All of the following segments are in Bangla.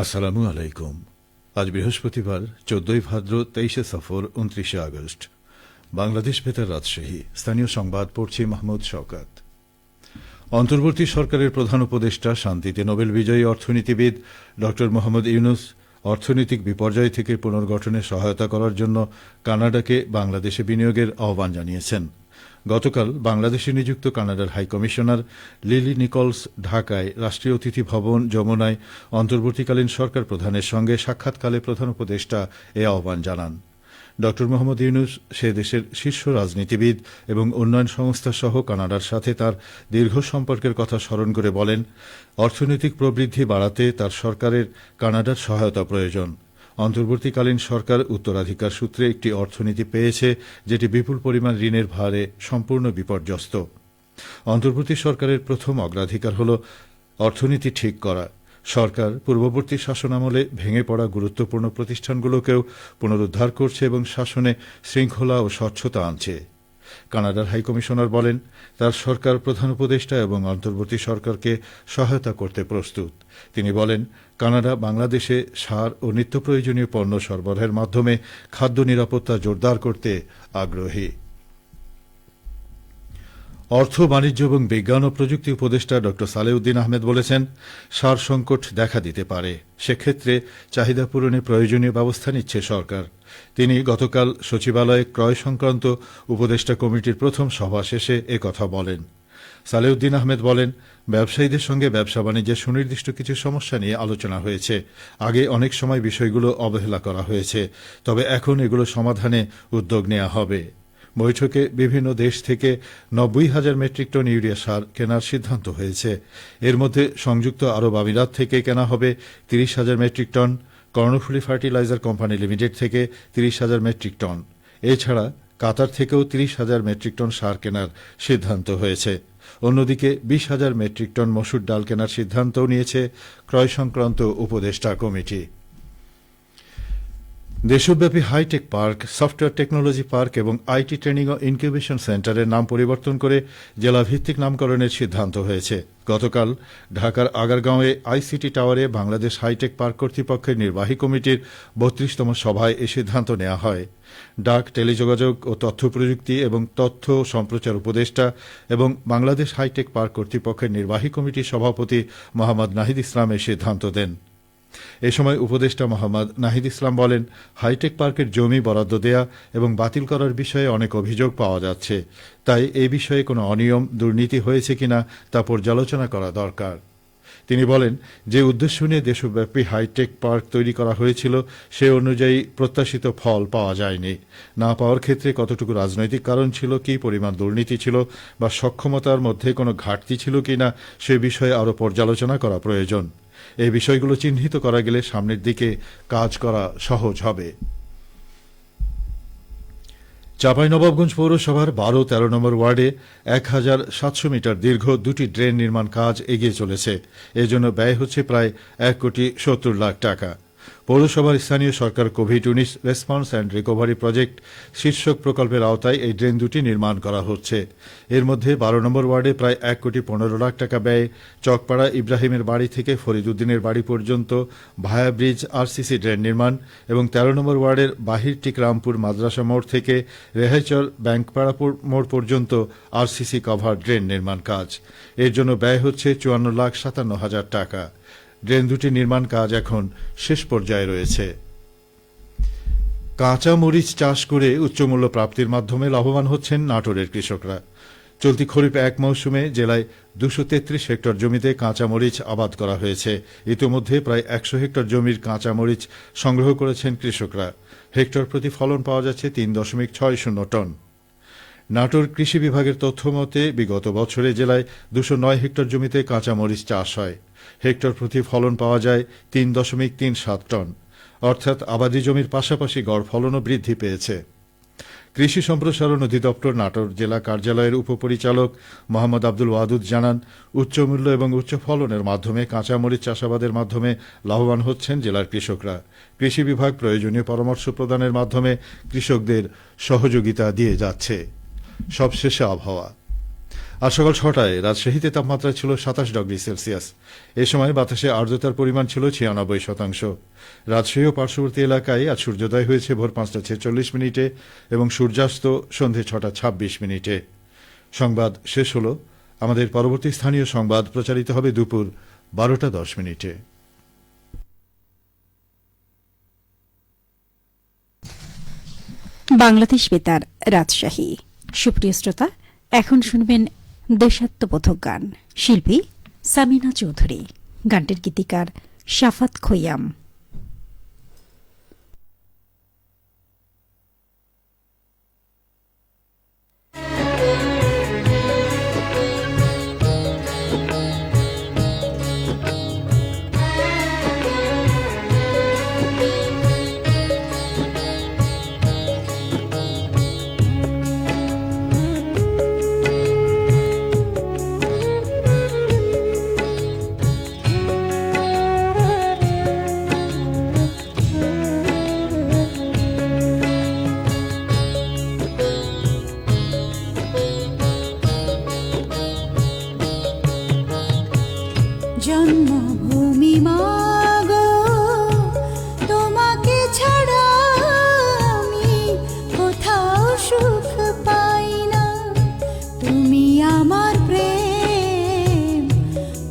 আসসালামু আলাইকুম। আজ বৃহস্পতিবার 14 ভাদ্র 23 সফর 29 আগস্ট। বাংলাদেশ বেতার রাজশাহী। স্থানীয় সংবাদ পড়ছি মাহমুদ শওকত। অন্তর্বর্তী সরকারের প্রধান উপদেষ্টা শান্তিতে নোবেল বিজয়ী অর্থনীতিবিদ ড মোহাম্মদ ইউনুস অর্থনৈতিক বিপর্যয় থেকে পুনর্গঠনে সহায়তা করার জন্য কানাডাকে বাংলাদেশে বিনিয়োগের আহ্বান জানিয়েছেন। গতকাল বাংলাদেশে নিযুক্ত কানাডার হাইকমিশনার লিলি নিকলস ঢাকায় রাষ্ট্রীয় অতিথি ভবন যমুনায় অন্তর্বর্তীকালীন সরকার প্রধানের সঙ্গে সাক্ষাৎকালে প্রধান উপদেষ্টা এ আহ্বান জানান। ড মোহাম্মদ ইউনুস সে দেশের শীর্ষ রাজনীতিবিদ এবং উন্নয়ন সংস্থা সহ কানাডার সাথে তার দীর্ঘ সম্পর্কের কথা স্মরণ করে বলেন, অর্থনৈতিক প্রবৃদ্ধি বাড়াতে তার সরকারের কানাডার সহায়তা প্রয়োজন। অন্তর্বর্তীকালীন সরকার উত্তরাধিকার সূত্রে একটি অর্থনীতি পেয়েছে যেটি বিপুল পরিমাণ ঋণের ভারে সম্পূর্ণ বিপর্যস্ত। অন্তর্বর্তী সরকারের প্রথম অগ্রাধিকার হল অর্থনীতি ঠিক করা। সরকার পূর্ববর্তী শাসনামলে ভেঙে পড়া গুরুত্বপূর্ণ প্রতিষ্ঠানগুলোকেও পুনরুদ্ধার করছে এবং শাসনে শৃঙ্খলা ও স্বচ্ছতা আনছে। কানাডার হাইকমিশনার বলেন, তার সরকার প্রধান উপদেষ্টা এবং অন্তর্বর্তী সরকারকে সহায়তা করতে প্রস্তুত। তিনি বলেন, কানাডা বাংলাদেশে সার ও নিত্য প্রয়োজনীয় পণ্য সরবরাহের মাধ্যমে খাদ্য নিরাপত্তা জোরদার করতে আগ্রহী। অর্থ, বাণিজ্য এবং বিজ্ঞান ও প্রযুক্তি উপদেষ্টা ড সালেউদ্দিন আহমেদ বলেছেন, সার সংকট দেখা দিতে পারে, সেক্ষেত্রে চাহিদা পূরণে প্রয়োজনীয় ব্যবস্থা নিচ্ছে সরকার। তিনি গতকাল সচিবালয়ে ক্রয় সংক্রান্ত উপদেষ্টা কমিটির প্রথম সভা শেষে একথা বলেন। সালেউদ্দিন আহমেদ বলেন, ব্যবসায়ীদের সঙ্গে ব্যবসা বাণিজ্যের সুনির্দিষ্ট কিছু সমস্যা নিয়ে আলোচনা হয়েছে। আগে অনেক সময় বিষয়গুলো অবহেলা করা হয়েছে, তবে এখন এগুলো সমাধানে উদ্যোগ নেওয়া হবে। বৈঠকে বিভিন্ন দেশ থেকে 90,000 মেট্রিক টন ইউরিয়া সার কেনার সিদ্ধান্ত হয়েছে। এর মধ্যে সংযুক্ত আরব আমিরাত থেকে কেনা হবে 30,000 metric ton, Karnaphuli fertilizer company limited থেকে 30,000 মেট্রিক টন। এছাড়া কাতার থেকেও 30,000 মেট্রিক টন সার কেনার সিদ্ধান্ত হয়েছে। অন্যদিকে 20,000 মেট্রিক টন মসুর ডাল কেনার সিদ্ধান্তও নিয়েছে ক্রয় সংক্রান্ত উপদেষ্টা কমিটি। দেশব্যাপী hi-tech park, software technology park এবং আইটি ট্রেনিং ও ইনকিউবেশন সেন্টারের নাম পরিবর্তন করে জেলাভিত্তিক নামকরণের সিদ্ধান্ত হয়েছে। গতকাল ঢাকার আগারগাঁওয়ে আইসিটি টাওয়ারে বাংলাদেশ হাইটেক পার্ক কর্তৃপক্ষের নির্বাহী কমিটির 32তম সভায় এ সিদ্ধান্ত নেওয়া হয়। ডাক, টেলিযোগাযোগ ও তথ্য প্রযুক্তি এবং তথ্য সম্প্রচার উপদেষ্টা এবং বাংলাদেশ হাইটেক পার্ক কর্তৃপক্ষের নির্বাহী কমিটির সভাপতি মোহাম্মদ নাহিদ ইসলাম এই সিদ্ধান্ত দেন। এ সময় উপদেষ্টা মোহাম্মদ নাহিদ ইসলাম বলেন, হাইটেক পার্কের জমি বরাদ্দ দেয়া এবং বাতিল করার বিষয়ে অনেক অভিযোগ পাওয়া যাচ্ছে, তাই এই বিষয়ে কোনো অনিয়ম, দুর্নীতি হয়েছে কিনা তা পর্যালোচনা করা দরকার। তিনি বলেন, যে উদ্দেশ্য নিয়ে দেশব্যাপী হাইটেক পার্ক তৈরি করা হয়েছিল সে অনুযায়ী প্রত্যাশিত ফল পাওয়া যায়নি। না পাওয়ার ক্ষেত্রে কতটুকু রাজনৈতিক কারণ ছিল, কি পরিমাণ দুর্নীতি ছিল বা সক্ষমতার মধ্যে কোনো ঘাটতি ছিল কিনা সে বিষয়ে আরও পর্যালোচনা করা প্রয়োজন। এই বিষয়গুলো চিহ্নিত করা গেলে সামনের দিকে কাজ করা সহজ হবে। চাঁপাইনবাবগঞ্জ পৌরসভার 12-13 নম্বর ওয়ার্ডে 1,700 মিটার দীর্ঘ দুটি ড্রেন নির্মাণ কাজ এগিয়ে চলেছে। এজন্য ব্যয় হচ্ছে প্রায় 1,70,00,000 টাকা। পৌরসভার স্থানীয় সরকার কোভিড-19 রেসপন্স অ্যান্ড রিকভারি প্রজেক্ট শীর্ষক প্রকল্পের আওতায় এই ড্রেন দুটি নির্মাণ করা হচ্ছে। এর মধ্যে 12 নম্বর ওয়ার্ডে প্রায় 1,15,00,000 টাকা ব্যয়ে চকপাড়া ইব্রাহিমের বাড়ি থেকে ফরিদ উদ্দিনের বাড়ি পর্যন্ত ভায়া ব্রিজ আরসিসি ড্রেন নির্মাণ এবং 13 নম্বর ওয়ার্ডের বাহিরটিক রামপুর মাদ্রাসা মোড় থেকে রেহাইচর ব্যাংকপাড়া মোড় পর্যন্ত আরসিসি কভার ড্রেন নির্মাণ কাজ। এর জন্য ব্যয় হচ্ছে 54,57,000 টাকা। ড্রেন দুটি নির্মাণ কাজ এখন শেষ পর্যায়ে রয়েছে। কাঁচা মরিচ চাষ করে উচ্চমূল্য প্রাপ্তির মাধ্যমে লাভবান হচ্ছেন নাটোরের কৃষকরা। চলতি খরিফ এক মৌসুমে জেলায় 233 হেক্টর জমিতে কাঁচা মরিচ আবাদ করা হয়েছে। ইতিমধ্যে প্রায় 100 হেক্টর জমির কাঁচা মরিচ সংগ্রহ করেছেন কৃষকরা। হেক্টর প্রতি ফলন পাওয়া যাচ্ছে 3.60 টন। নাটোর কৃষি বিভাগের তথ্য মতে বিগত বছরে জেলায় 209 হেক্টর জমিতে কাঁচা মরিচ চাষ হয়। হেক্টর প্রতি ফলন পাওয়া যায় 3.37 টন, অর্থাৎ আবাদি জমির পাশাপাশি গড় ফলনও বৃদ্ধি পেয়েছে। কৃষি সম্প্রসারণ অধিদপ্তর নাটোর জেলা কার্যালয়ের উপপরিচালক মোহাম্মদ আব্দুল ওয়াদুদ জানান, উচ্চ মূল্য এবং উচ্চ ফলনের মাধ্যমে কাঁচামরিচ চাষাবাদের মাধ্যমে লাভবান হচ্ছেন জেলার কৃষকরা। কৃষি বিভাগ প্রয়োজনীয় পরামর্শ প্রদানের মাধ্যমে কৃষকদের সহযোগিতা দিয়ে যাচ্ছে। সবশেষে আবহাওয়া। আজ সকাল 6টায় রাজশাহীতে তাপমাত্রা ছিল 27 ডিগ্রি সেলসিয়াস। এ সময় বাতাসে আর্দ্রতার পরিমাণ ছিল 96%। রাজশাহী ও পার্শ্ববর্তী এলাকায় আজ সূর্যোদয় হয়েছে ভোর 5:46 এবং সূর্যাস্ত সন্ধে 6:26। সংবাদ শেষ হল। আমাদের পরবর্তী স্থানীয় সংবাদ প্রচারিত হবে দুপুর 12:10। বাংলাদেশ বেতার রাজশাহী। সুপ্রিয় শ্রোতা, এখন শুনবেন দেশাত্মবোধক গান। শিল্পী সামিনা চৌধুরী, গানটির গীতিকার শাফাত খৈয়াম। জন্মভূমি মাগো, তোমাকে ছাড়া আমি কোথাও সুখ পাই না। তুমি আমার প্রেম,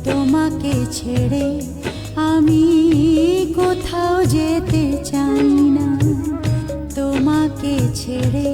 তোমাকে ছেড়ে আমি কোথাও যেতে চাই না। তোমাকে ছেড়ে